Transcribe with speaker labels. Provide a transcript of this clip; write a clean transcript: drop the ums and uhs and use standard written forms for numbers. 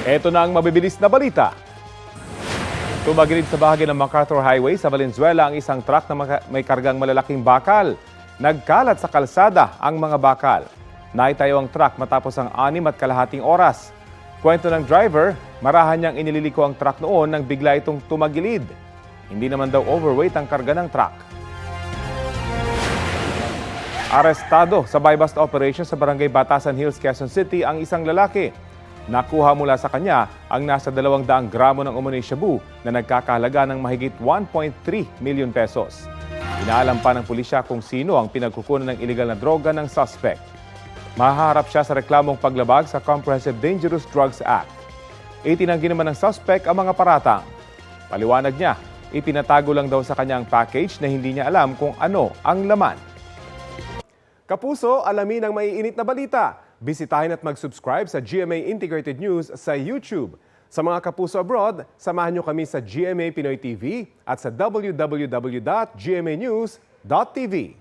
Speaker 1: Ito na ang mabibilis na balita. Tumagilid sa bahagi ng MacArthur Highway sa Valenzuela ang isang truck na may kargang malalaking bakal. Nagkalat sa kalsada ang mga bakal. Naitayo ang truck matapos ang 6.5 oras. Kwento ng driver, marahan niyang inililiko ang truck noon nang bigla itong tumagilid. Hindi naman daw overweight ang karga ng truck. Arestado sa buy-bust operation sa Barangay Batasan Hills, Quezon City ang isang lalaki. Nakuha mula sa kanya ang nasa 200 gramo ng umano'y shabu na nagkakahalaga ng mahigit 1.3 million pesos. Inaalam pa ng pulisya kung sino ang pinagkukunan ng iligal na droga ng suspect. Mahaharap siya sa reklamong paglabag sa Comprehensive Dangerous Drugs Act. Itinanggi naman ng suspect ang mga paratang. Paliwanag niya, ipinatago lang daw sa kanyang package na hindi niya alam kung ano ang laman. Kapuso, alamin ang maiinit na balita. Bisitahin at mag-subscribe sa GMA Integrated News sa YouTube. Sa mga kapuso abroad, samahan niyo kami sa GMA Pinoy TV at sa www.gmanews.tv.